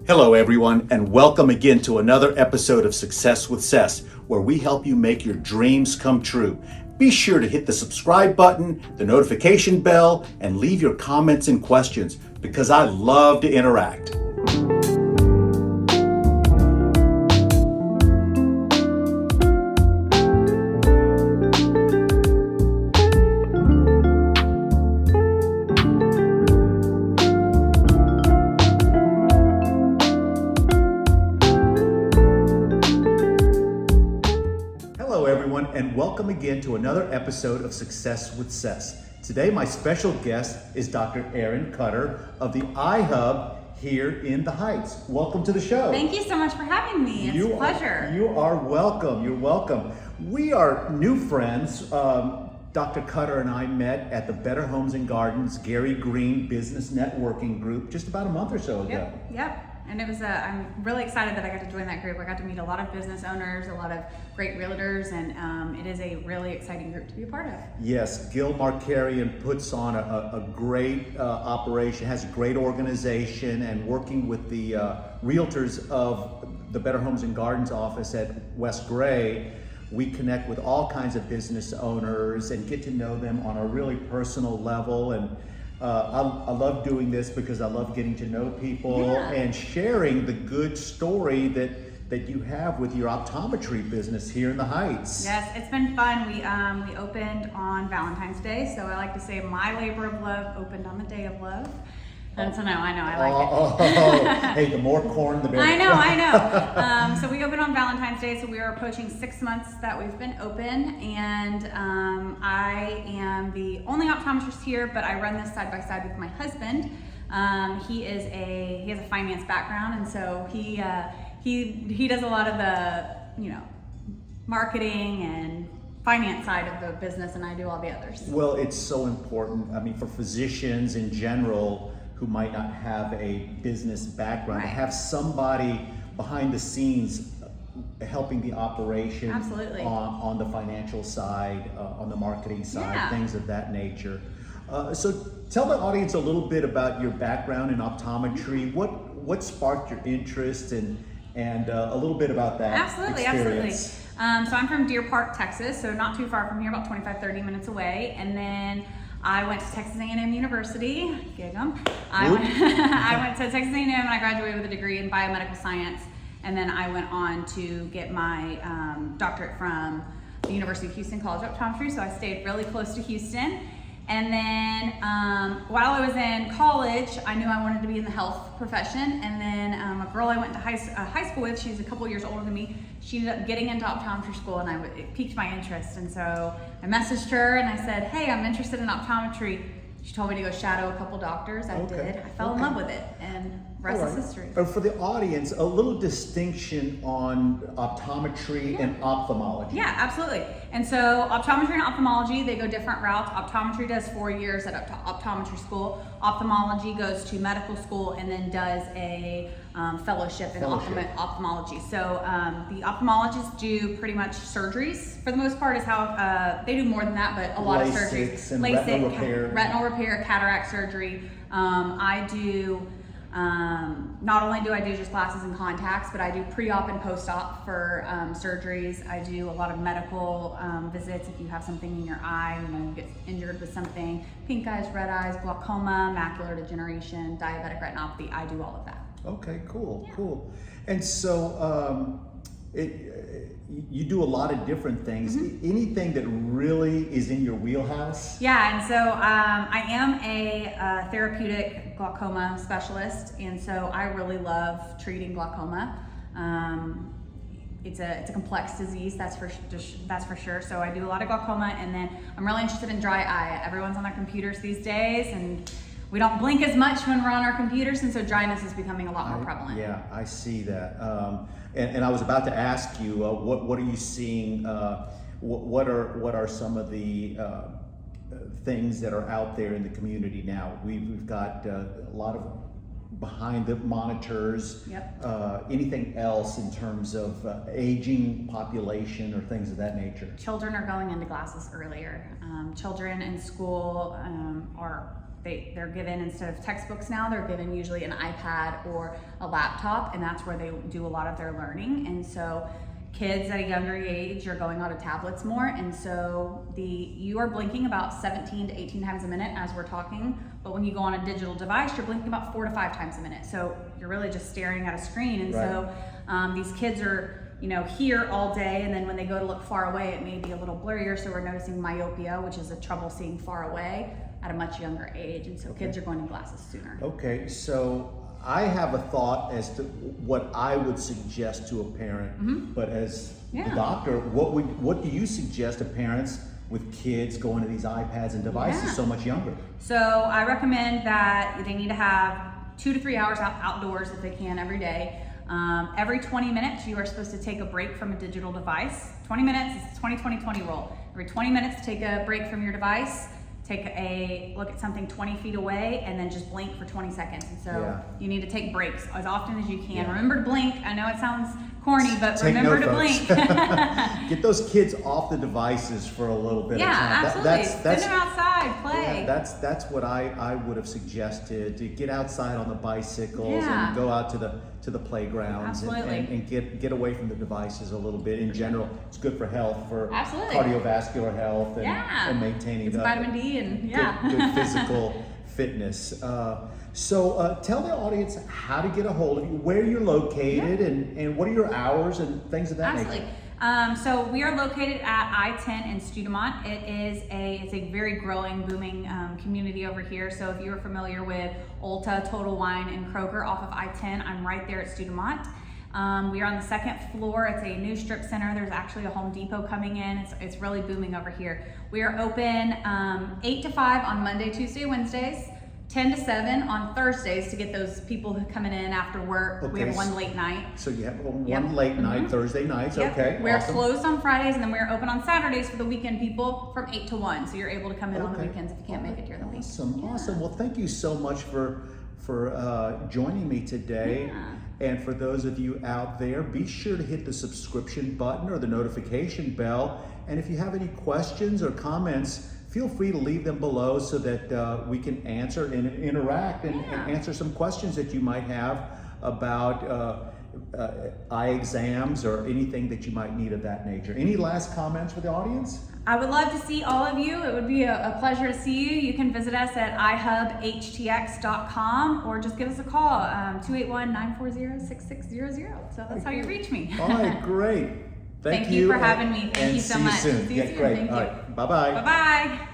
Hello everyone, and welcome again to another episode of Success with Ces, where we help you make your dreams come true. Be sure to hit the subscribe button, the notification bell, and leave your comments and questions, because I love to interact. And welcome again to another episode of Success with Ces. Today my special guest is Dr. Erin Koetter of the Eye Hub here in the Heights. Welcome to the show. Thank you so much for having me. It's a pleasure. You are welcome. You're welcome. We are new friends. Dr. Koetter and I met at the Better Homes and Gardens Gary Green Business Networking Group just about a month or so ago. Yep. And it was I'm really excited that I got to join that group. I got to meet a lot of business owners, a lot of great realtors, and it is a really exciting group to be a part of. Yes, Gil Markarian puts on a great operation, has a great organization, and working with the realtors of the Better Homes and Gardens office at West Gray, we connect with all kinds of business owners and get to know them on a really personal level. And I love doing this because I love getting to know people and sharing the good story that you have with your optometry business here in the Heights. Yes, it's been fun. We opened on Valentine's Day, so I like to say my labor of love opened on the day of love. And so I like it. Hey, the more corn, the better. I know. So we opened on Valentine's Day, so we are approaching 6 months that we've been open, and I am the only optometrist here, but I run this side by side with my husband. He has a finance background, and so he does a lot of the marketing and finance side of the business, and I do all the others. Well, it's so important. I mean, for physicians in general who might not have a business background, to have somebody behind the scenes helping the operation. Absolutely. On the financial side, on the marketing side, things of that nature. So tell the audience a little bit about your background in optometry. What sparked your interest, and a little bit about that Absolutely. So I'm from Deer Park, Texas, so not too far from here, about 25-30 minutes away. And then I went to Texas A&M University, gig 'em. I went to Texas A&M and I graduated with a degree in biomedical science. And then I went on to get my doctorate from the University of Houston College of Optometry, so I stayed really close to Houston. And then while I was in college, I knew I wanted to be in the health profession. And then a girl I went to high school with, she's a couple years older than me, she ended up getting into optometry school, and it piqued my interest. And so I messaged her and I said, hey, I'm interested in optometry. She told me to go shadow a couple doctors. I did. I fell in love with it, and rest is history. For the audience, a little distinction on optometry and ophthalmology. Yeah, absolutely. And so optometry and ophthalmology, they go different routes. Optometry does 4 years at optometry school. Ophthalmology goes to medical school and then does a fellowship in ophthalmology. So the ophthalmologists do pretty much surgeries for the most part, is how they do more than that, but a lot of surgeries. And LASIK, retinal repair, cataract surgery. I do. Not only do I do just glasses and contacts, but I do pre-op and post-op for surgeries. I do a lot of medical visits if you have something in your eye, you get injured with something, pink eyes, red eyes, glaucoma, macular degeneration, diabetic retinopathy. I do all of that. Okay, cool. And so you do a lot of different things. Anything that really is in your wheelhouse? Yeah, and so I am a therapeutic glaucoma specialist, and so I really love treating glaucoma. It's a complex disease, that's for sure. So I do a lot of glaucoma, and then I'm really interested in dry eye. Everyone's on their computers these days, and we don't blink as much when we're on our computers, and so dryness is becoming a lot more prevalent. Yeah, I see that. And I was about to ask you, what are you seeing? What are some of the things that are out there in the community now? We've got a lot of behind the monitors. Anything else in terms of aging population or things of that nature? Children are going into glasses earlier. Children in school are they're given, instead of textbooks now, they're given usually an iPad or a laptop, and that's where they do a lot of their learning. And so kids at a younger age are going onto tablets more, and so you are blinking about 17 to 18 times a minute as we're talking, but when you go on a digital device, you're blinking about 4 to 5 times a minute. So you're really just staring at a screen, and so these kids are here all day, and then when they go to look far away, it may be a little blurrier, so we're noticing myopia, which is the trouble seeing far away at a much younger age, and so kids are going to glasses sooner. Okay, so I have a thought as to what I would suggest to a parent, but as the doctor, what do you suggest to parents with kids going to these iPads and devices so much younger? So I recommend that they need to have 2 to 3 hours outdoors if they can every day. Every 20 minutes, you are supposed to take a break from a digital device. 20 minutes is 20-20-20 rule. Every 20 minutes, take a break from your device, take a look at something 20 feet away, and then just blink for 20 seconds. And so you need to take breaks as often as you can. Remember to blink. I know it sounds corny, but remember to blink. Get those kids off the devices for a little bit of time. Absolutely. Send them outside, play. Yeah, that's what I would have suggested, to get outside on the bicycles and go out to the playgrounds and get away from the devices a little bit. In general, it's good for health, for cardiovascular health, and maintaining vitamin D and good physical fitness. So tell the audience how to get a hold of you, where you're located, and what are your hours and things of that nature. So we are located at I-10 in Studemont. It's a very growing, booming community over here. So if you're familiar with Ulta, Total Wine, and Kroger off of I-10, I'm right there at Studemont. We are on the 2nd floor. It's a new strip center. There's actually a Home Depot coming in. It's really booming over here. We are open 8 to 5 on Monday, Tuesday, Wednesdays, 10 to 7 on Thursdays to get those people who coming in after work. We have one late night. So you have one late night, Thursday nights, okay. We're closed on Fridays, and then we're open on Saturdays for the weekend people from 8 to 1. So you're able to come in on the weekends if you can't make it during the week. Awesome. Well, thank you so much for joining me today. And for those of you out there, be sure to hit the subscription button or the notification bell. And if you have any questions or comments, feel free to leave them below so that we can answer and interact and answer some questions that you might have about eye exams or anything that you might need of that nature. Any last comments for the audience? I would love to see all of you. It would be a pleasure to see you. You can visit us at eyehubhtx.com or just give us a call, 281-940-6600. So that's how you reach me. All right, great. Thank you for having me. Thank you so much. See you soon. See you soon. Great. Thank All you. right. Bye-bye. Bye-bye.